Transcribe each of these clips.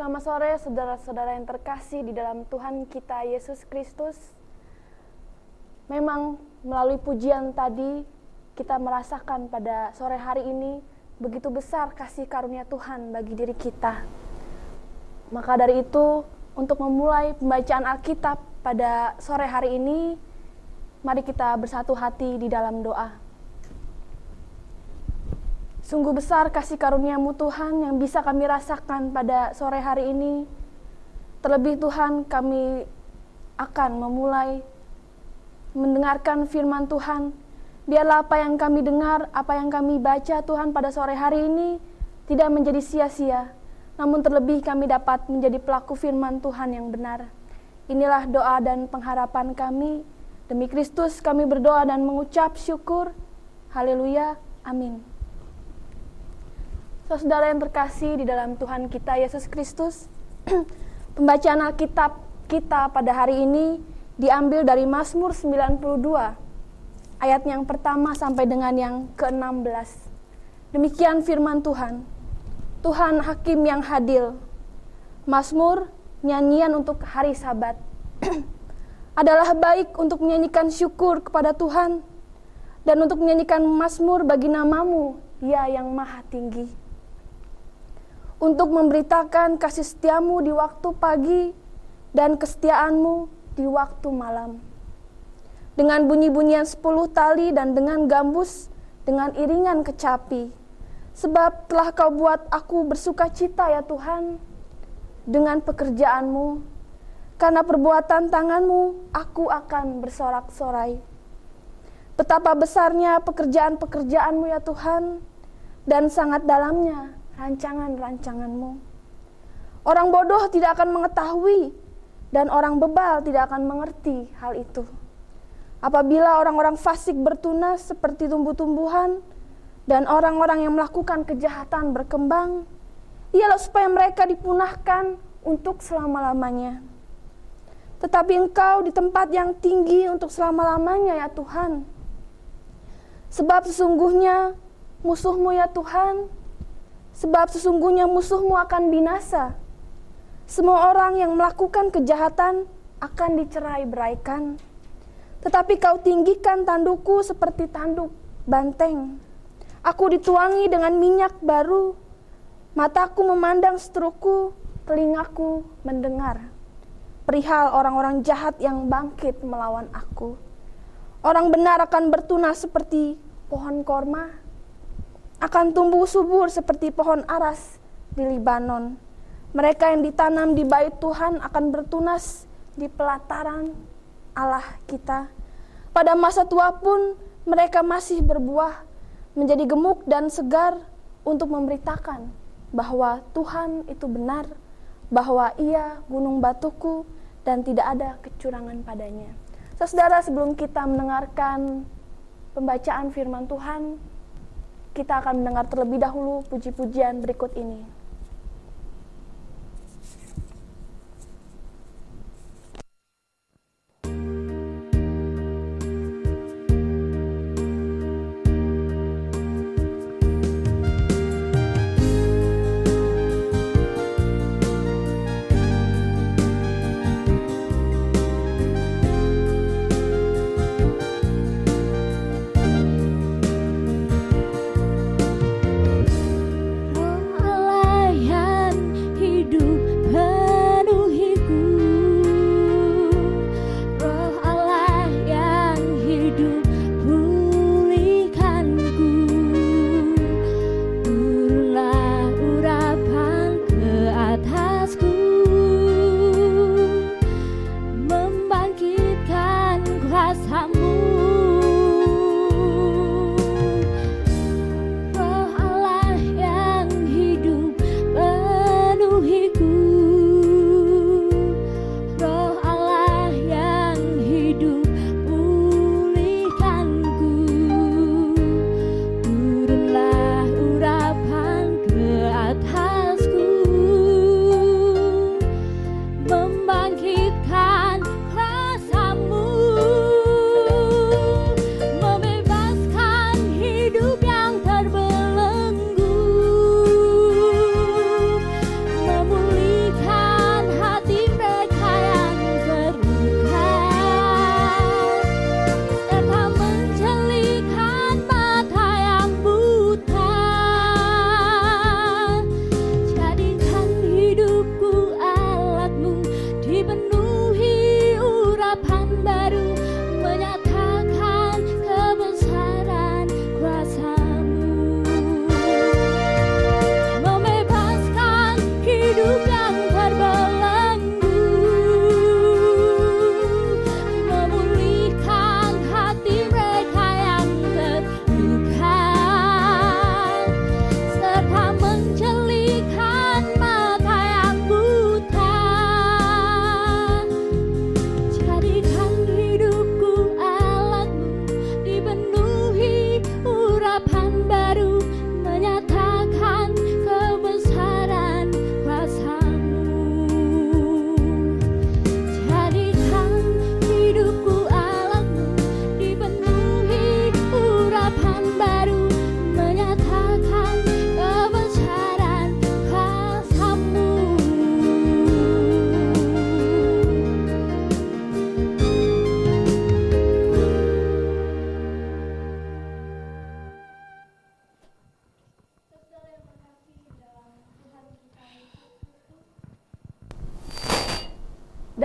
Selamat sore saudara-saudara yang terkasih di dalam Tuhan kita Yesus Kristus. Memang melalui pujian tadi kita merasakan pada sore hari ini begitu besar kasih karunia Tuhan bagi diri kita. Maka dari itu, untuk memulai pembacaan Alkitab pada sore hari ini, mari kita bersatu hati di dalam doa. Sungguh besar kasih karunia-Mu Tuhan yang bisa kami rasakan pada sore hari ini. Terlebih Tuhan, kami akan memulai mendengarkan firman Tuhan. Biarlah apa yang kami dengar, apa yang kami baca Tuhan pada sore hari ini tidak menjadi sia-sia. Namun terlebih kami dapat menjadi pelaku firman Tuhan yang benar. Inilah doa dan pengharapan kami. Demi Kristus kami berdoa dan mengucap syukur. Haleluya. Amin. Saudara yang terkasih di dalam Tuhan kita Yesus Kristus, pembacaan Alkitab kita pada hari ini diambil dari Mazmur 92, ayat yang pertama sampai dengan yang ke-16. Demikian firman Tuhan. Tuhan Hakim yang hadil. Mazmur, nyanyian untuk hari Sabat. Adalah baik untuk menyanyikan syukur kepada Tuhan dan untuk menyanyikan mazmur bagi nama-Mu, Ya yang Maha Tinggi. Untuk memberitakan kasih setia-Mu di waktu pagi dan kesetiaan-Mu di waktu malam. Dengan bunyi-bunyian 10 tali dan dengan gambus, dengan iringan kecapi. Sebab telah Kau buat aku bersuka cita ya Tuhan, dengan pekerjaan-Mu. Karena perbuatan tangan-Mu, aku akan bersorak-sorai. Betapa besarnya pekerjaan-pekerjaan-Mu ya Tuhan, dan sangat dalamnya rancangan-rancangan-Mu. Orang bodoh tidak akan mengetahui, dan orang bebal tidak akan mengerti hal itu. Apabila orang-orang fasik bertunas seperti tumbuh-tumbuhan, dan orang-orang yang melakukan kejahatan berkembang, ialah supaya mereka dipunahkan untuk selama-lamanya. Tetapi Engkau di tempat yang tinggi untuk selama-lamanya ya Tuhan. Sebab sesungguhnya musuh-Mu ya Tuhan, sebab sesungguhnya musuh-Mu akan binasa. Semua orang yang melakukan kejahatan akan dicerai-beraikan. Tetapi Kau tinggikan tandukku seperti tanduk banteng. Aku dituangi dengan minyak baru. Mataku memandang seteruku, telingaku mendengar perihal orang-orang jahat yang bangkit melawan aku. Orang benar akan bertunas seperti pohon korma, akan tumbuh subur seperti pohon aras di Libanon. Mereka yang ditanam di bait Tuhan akan bertunas di pelataran Allah kita. Pada masa tua pun mereka masih berbuah, menjadi gemuk dan segar untuk memberitakan bahwa Tuhan itu benar, bahwa Ia gunung batuku dan tidak ada kecurangan padanya. Saudara, sebelum kita mendengarkan pembacaan firman Tuhan, kita akan mendengar terlebih dahulu puji-pujian berikut ini. Allah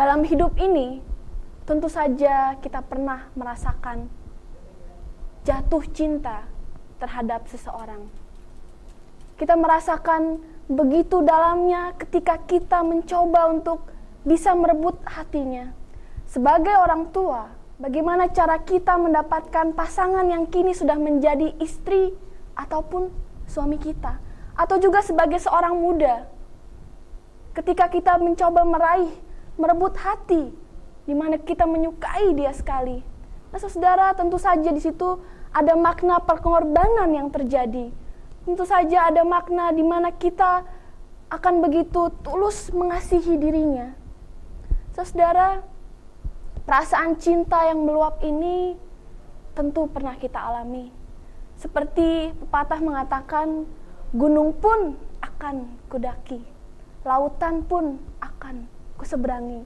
Dalam hidup ini, tentu saja kita pernah merasakan jatuh cinta terhadap seseorang. Kita merasakan begitu dalamnya ketika kita mencoba untuk bisa merebut hatinya. Sebagai orang tua, bagaimana cara kita mendapatkan pasangan yang kini sudah menjadi istri ataupun suami kita? Atau juga sebagai seorang muda, ketika kita mencoba merebut hati, di mana kita menyukai dia sekali. Nah, saudara, tentu saja di situ ada makna pengorbanan yang terjadi. Tentu saja ada makna di mana kita akan begitu tulus mengasihi dirinya. Saudara, perasaan cinta yang meluap ini tentu pernah kita alami. Seperti pepatah mengatakan, gunung pun akan kudaki, lautan pun akan kuseberangi.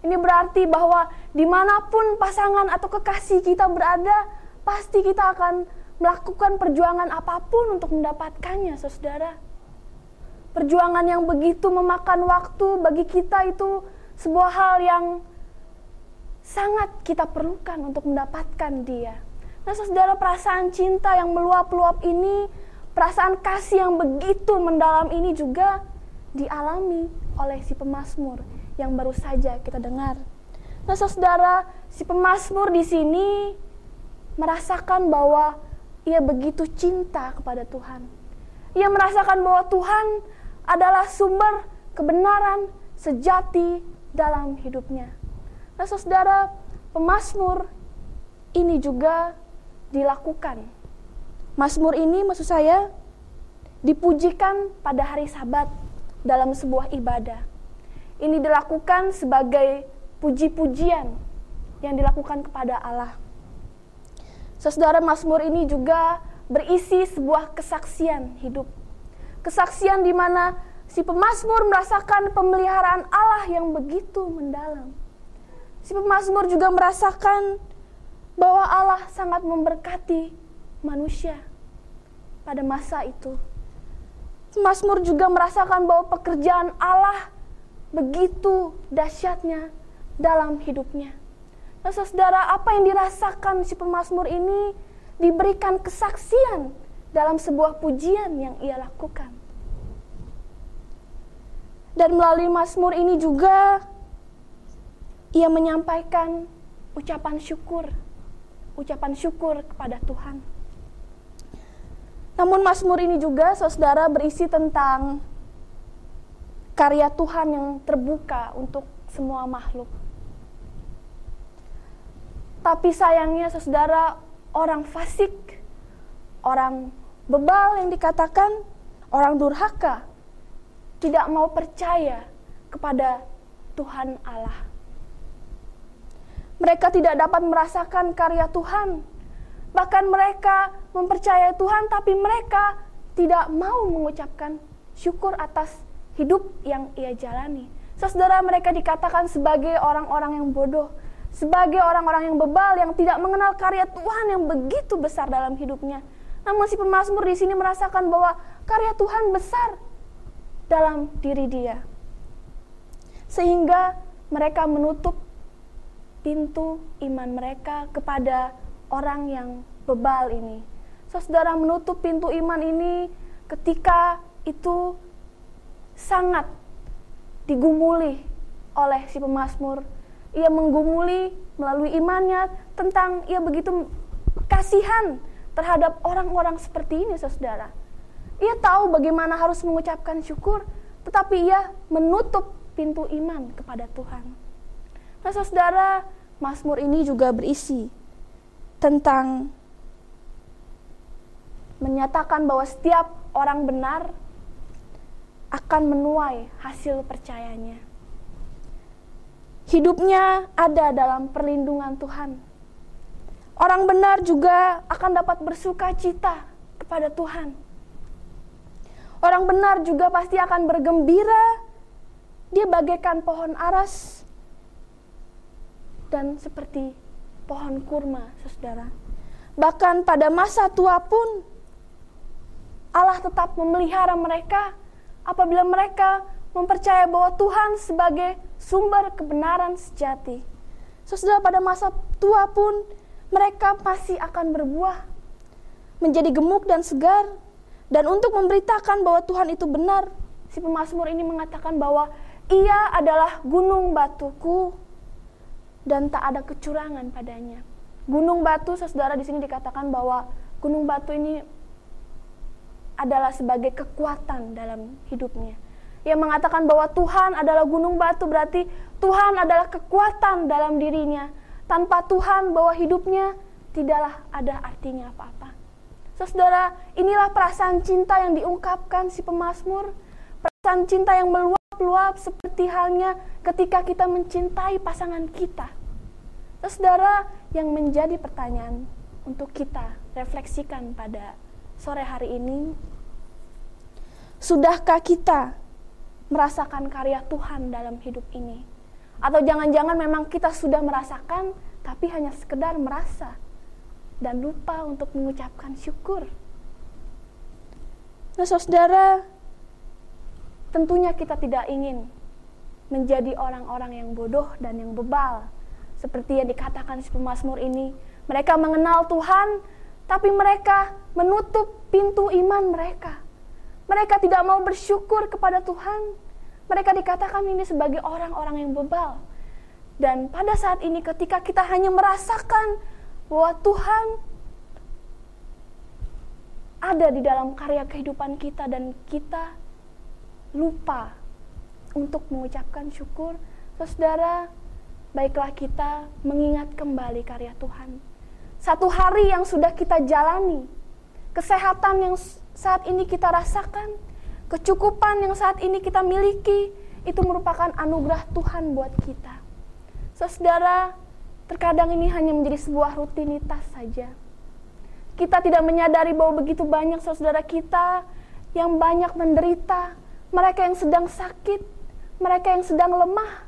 Ini berarti bahwa dimanapun pasangan atau kekasih kita berada, pasti kita akan melakukan perjuangan apapun untuk mendapatkannya, saudara. Perjuangan yang begitu memakan waktu bagi kita itu sebuah hal yang sangat kita perlukan untuk mendapatkan dia. Nah, saudara, perasaan cinta yang meluap-luap ini, perasaan kasih yang begitu mendalam ini juga dialami oleh si pemazmur yang baru saja kita dengar. Nah, saudara, si pemazmur di sini merasakan bahwa ia begitu cinta kepada Tuhan. Ia merasakan bahwa Tuhan adalah sumber kebenaran sejati dalam hidupnya. Nah, saudara, pemazmur ini juga dilakukan. Mazmur ini maksud saya dipujikan pada hari Sabat dalam sebuah ibadah. Ini dilakukan sebagai puji-pujian yang dilakukan kepada Allah. Saudara, mazmur ini juga berisi sebuah kesaksian hidup. Kesaksian di mana si pemazmur merasakan pemeliharaan Allah yang begitu mendalam. Si pemazmur juga merasakan bahwa Allah sangat memberkati manusia pada masa itu. Pemazmur juga merasakan bahwa pekerjaan Allah begitu dahsyatnya dalam hidupnya. Nah, saudara, apa yang dirasakan si pemazmur ini diberikan kesaksian dalam sebuah pujian yang ia lakukan. Dan melalui mazmur ini juga ia menyampaikan ucapan syukur kepada Tuhan. Namun mazmur ini juga, saudara, berisi tentang karya Tuhan yang terbuka untuk semua makhluk. Tapi sayangnya, saudara, orang fasik, orang bebal yang dikatakan, orang durhaka, tidak mau percaya kepada Tuhan Allah. Mereka tidak dapat merasakan karya Tuhan. Bahkan mereka mempercayai Tuhan, tapi mereka tidak mau mengucapkan syukur atas hidup yang ia jalani. Saudara, mereka dikatakan sebagai orang-orang yang bodoh, sebagai orang-orang yang bebal yang tidak mengenal karya Tuhan yang begitu besar dalam hidupnya. Namun si pemazmur di sini merasakan bahwa karya Tuhan besar dalam diri dia. Sehingga mereka menutup pintu iman mereka kepada orang yang bebal ini. Saudara, menutup pintu iman ini ketika itu sangat digumuli oleh si pemazmur. Ia menggumuli melalui imannya tentang ia begitu kasihan terhadap orang-orang seperti ini, saudara. Ia tahu bagaimana harus mengucapkan syukur, tetapi ia menutup pintu iman kepada Tuhan. Nah, saudara, mazmur ini juga berisi tentang menyatakan bahwa setiap orang benar akan menuai hasil percayanya. Hidupnya ada dalam perlindungan Tuhan. Orang benar juga akan dapat bersuka cita kepada Tuhan. Orang benar juga pasti akan bergembira. Dia bagaikan pohon aras dan seperti pohon kurma, saudara. Bahkan pada masa tua pun Allah tetap memelihara mereka apabila mereka mempercayai bahwa Tuhan sebagai sumber kebenaran sejati. Saudara, pada masa tua pun mereka masih akan berbuah, menjadi gemuk dan segar. Dan untuk memberitakan bahwa Tuhan itu benar, si pemazmur ini mengatakan bahwa Ia adalah gunung batuku dan tak ada kecurangan padanya. Gunung batu, saudara, di sini dikatakan bahwa gunung batu ini adalah sebagai kekuatan dalam hidupnya. Ia mengatakan bahwa Tuhan adalah gunung batu, berarti Tuhan adalah kekuatan dalam dirinya. Tanpa Tuhan, bahwa hidupnya tidaklah ada artinya apa-apa. Saudara, inilah perasaan cinta yang diungkapkan si pemazmur. Perasaan cinta yang meluap-luap seperti halnya ketika kita mencintai pasangan kita. Saudara, yang menjadi pertanyaan untuk kita refleksikan pada sore hari ini, sudahkah kita merasakan karya Tuhan dalam hidup ini? Atau jangan-jangan memang kita sudah merasakan, tapi hanya sekedar merasa dan lupa untuk mengucapkan syukur. Nah, saudara, tentunya kita tidak ingin menjadi orang-orang yang bodoh dan yang bebal. Seperti yang dikatakan si pemazmur ini, mereka mengenal Tuhan, tapi mereka menutup pintu iman mereka. Mereka tidak mau bersyukur kepada Tuhan. Mereka dikatakan ini sebagai orang-orang yang bebal. Dan pada saat ini ketika kita hanya merasakan bahwa Tuhan ada di dalam karya kehidupan kita dan kita lupa untuk mengucapkan syukur, saudara, baiklah kita mengingat kembali karya Tuhan. Satu hari yang sudah kita jalani, kesehatan yang saat ini kita rasakan, kecukupan yang saat ini kita miliki, itu merupakan anugerah Tuhan buat kita. Saudara, terkadang ini hanya menjadi sebuah rutinitas saja. Kita tidak menyadari bahwa begitu banyak saudara kita yang banyak menderita, mereka yang sedang sakit, mereka yang sedang lemah.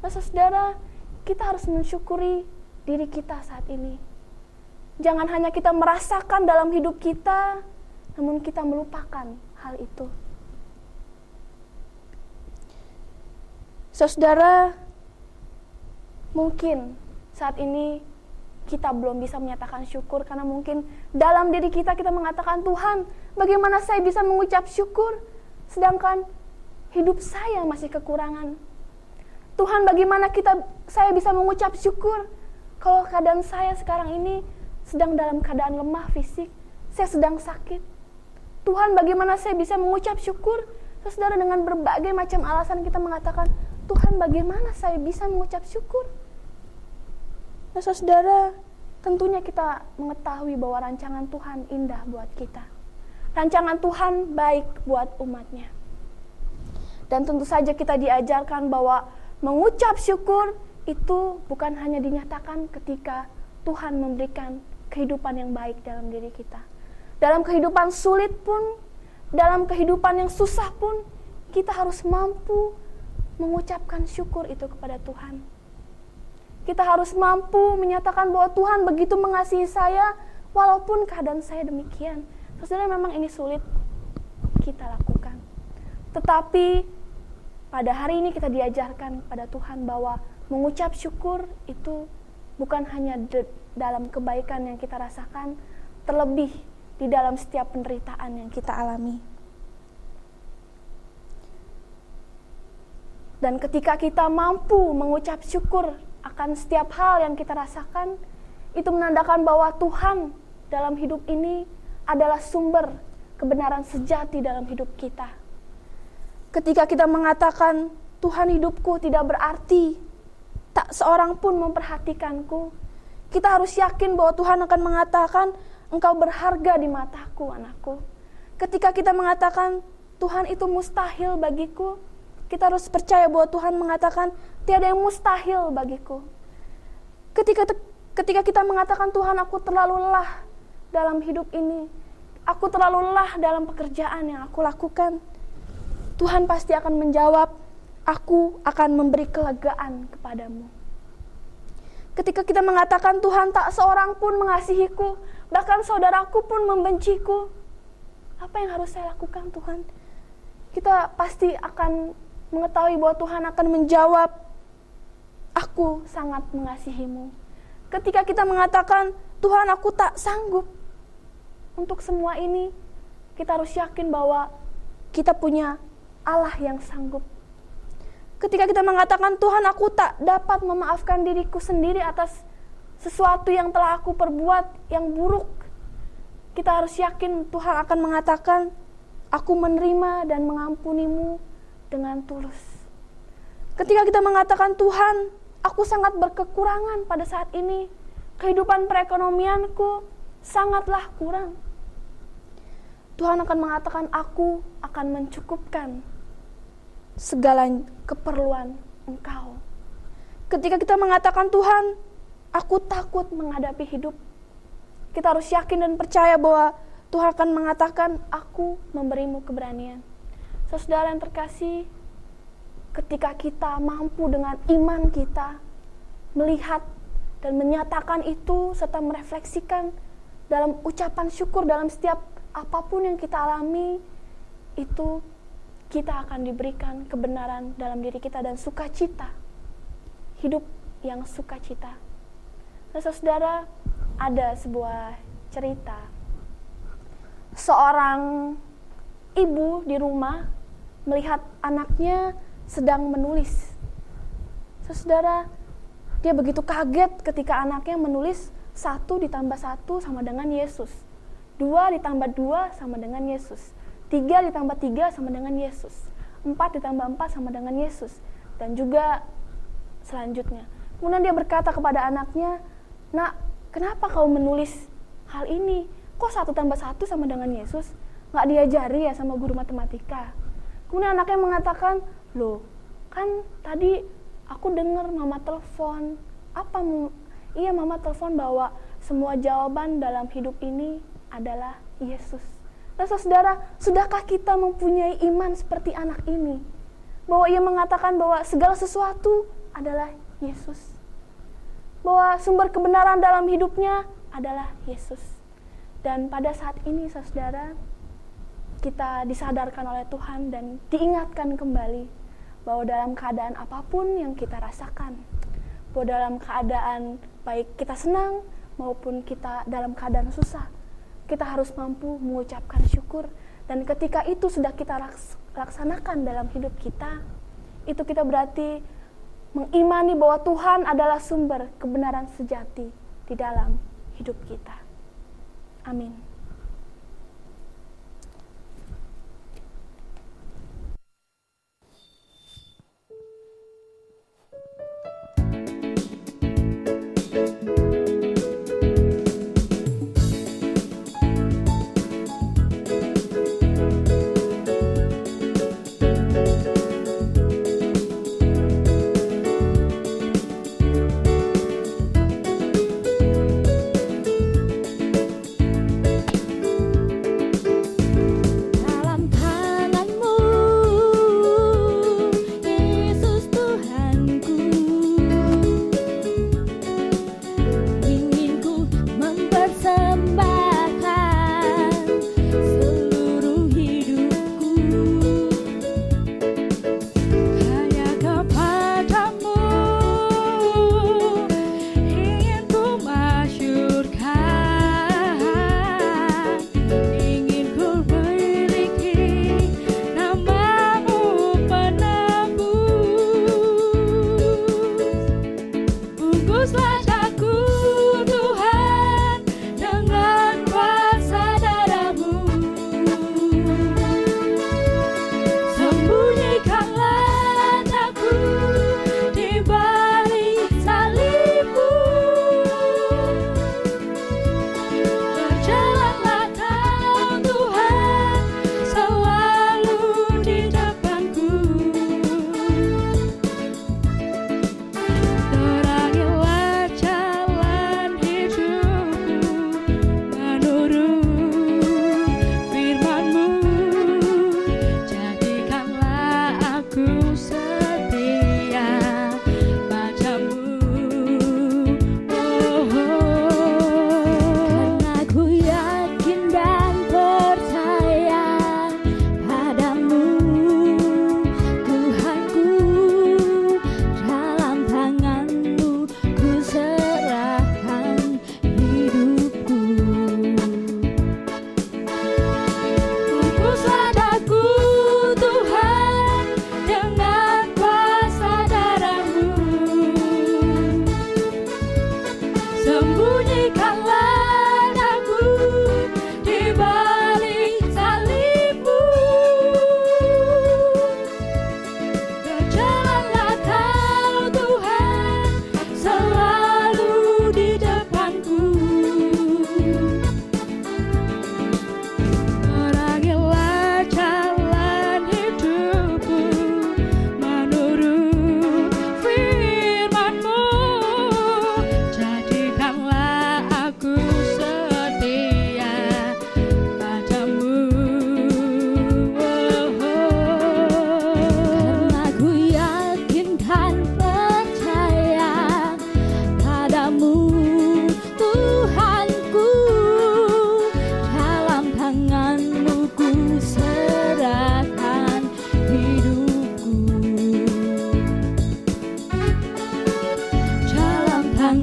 Nah, saudara, kita harus mensyukuri diri kita saat ini. Jangan hanya kita merasakan dalam hidup kita, namun kita melupakan hal itu. Saudara, mungkin saat ini kita belum bisa menyatakan syukur karena mungkin dalam diri kita mengatakan, Tuhan, bagaimana saya bisa mengucap syukur sedangkan hidup saya masih kekurangan. Tuhan, bagaimana saya bisa mengucap syukur kalau keadaan saya sekarang ini sedang dalam keadaan lemah fisik, saya sedang sakit. Tuhan, bagaimana saya bisa mengucap syukur? Saudara, dengan berbagai macam alasan kita mengatakan, Tuhan, bagaimana saya bisa mengucap syukur? Nah, saudara, tentunya kita mengetahui bahwa rancangan Tuhan indah buat kita. Rancangan Tuhan baik buat umatnya. Dan tentu saja kita diajarkan bahwa mengucap syukur itu bukan hanya dinyatakan ketika Tuhan memberikan kehidupan yang baik dalam diri kita. Dalam kehidupan sulit pun, dalam kehidupan yang susah pun, kita harus mampu mengucapkan syukur itu kepada Tuhan. Kita harus mampu menyatakan bahwa Tuhan begitu mengasihi saya, walaupun keadaan saya demikian. Saudara, memang ini sulit kita lakukan. Tetapi pada hari ini kita diajarkan pada Tuhan bahwa mengucap syukur itu bukan hanya dalam kebaikan yang kita rasakan, terlebih di dalam setiap penderitaan yang kita alami. Dan ketika kita mampu mengucap syukur akan setiap hal yang kita rasakan, itu menandakan bahwa Tuhan dalam hidup ini adalah sumber kebenaran sejati dalam hidup kita. Ketika kita mengatakan, Tuhan, hidupku tidak berarti, tak seorang pun memperhatikanku, kita harus yakin bahwa Tuhan akan mengatakan, engkau berharga di mataku, anakku. Ketika kita mengatakan, Tuhan, itu mustahil bagiku, kita harus percaya bahwa Tuhan mengatakan, tiada yang mustahil bagiku. Ketika kita mengatakan, Tuhan, aku terlalu lelah dalam hidup ini, aku terlalu lelah dalam pekerjaan yang aku lakukan, Tuhan pasti akan menjawab, aku akan memberi kelegaan kepadamu. Ketika kita mengatakan, Tuhan, tak seorang pun mengasihiku, bahkan saudaraku pun membenciku, apa yang harus saya lakukan, Tuhan? Kita pasti akan mengetahui bahwa Tuhan akan menjawab, aku sangat mengasihimu. Ketika kita mengatakan, Tuhan aku tak sanggup untuk semua ini, kita harus yakin bahwa kita punya Allah yang sanggup. Ketika kita mengatakan, Tuhan aku tak dapat memaafkan diriku sendiri atas sesuatu yang telah aku perbuat yang buruk, kita harus yakin Tuhan akan mengatakan, aku menerima dan mengampunimu dengan tulus. Ketika kita mengatakan, Tuhan aku sangat berkekurangan pada saat ini, kehidupan perekonomianku sangatlah kurang, Tuhan akan mengatakan, aku akan mencukupkan segala keperluan engkau. Ketika kita mengatakan, Tuhan, aku takut menghadapi hidup, kita harus yakin dan percaya bahwa Tuhan akan mengatakan, aku memberimu keberanian. Saudara yang terkasih, ketika kita mampu dengan iman kita melihat dan menyatakan itu serta merefleksikan dalam ucapan syukur dalam setiap apapun yang kita alami, itu kita akan diberikan kebenaran dalam diri kita dan sukacita, hidup yang sukacita. Nah, saudara, ada sebuah cerita. Seorang ibu di rumah melihat anaknya sedang menulis. Saudara, dia begitu kaget ketika anaknya menulis 1 ditambah 1 sama dengan Yesus. 2 ditambah 2 sama dengan Yesus. 3 ditambah 3 sama dengan Yesus. 4 ditambah 4 sama dengan Yesus. Dan juga selanjutnya. Kemudian dia berkata kepada anaknya, Nak, kenapa kau menulis hal ini? Kok 1 tambah 1 sama dengan Yesus? Nggak diajari ya sama guru matematika? Kemudian anaknya mengatakan, loh, kan tadi aku dengar mama telepon. Iya, mama telepon bahwa semua jawaban dalam hidup ini adalah Yesus. Nah, saudara, sudahkah kita mempunyai iman seperti anak ini? Bahwa ia mengatakan bahwa segala sesuatu adalah Yesus. Bahwa sumber kebenaran dalam hidupnya adalah Yesus. Dan pada saat ini, saudara, kita disadarkan oleh Tuhan dan diingatkan kembali bahwa dalam keadaan apapun yang kita rasakan, bahwa dalam keadaan baik kita senang maupun kita dalam keadaan susah, kita harus mampu mengucapkan syukur. Dan ketika itu sudah kita laksanakan dalam hidup kita, itu kita berarti mengimani bahwa Tuhan adalah sumber kebenaran sejati di dalam hidup kita. Amin.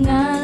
mengalir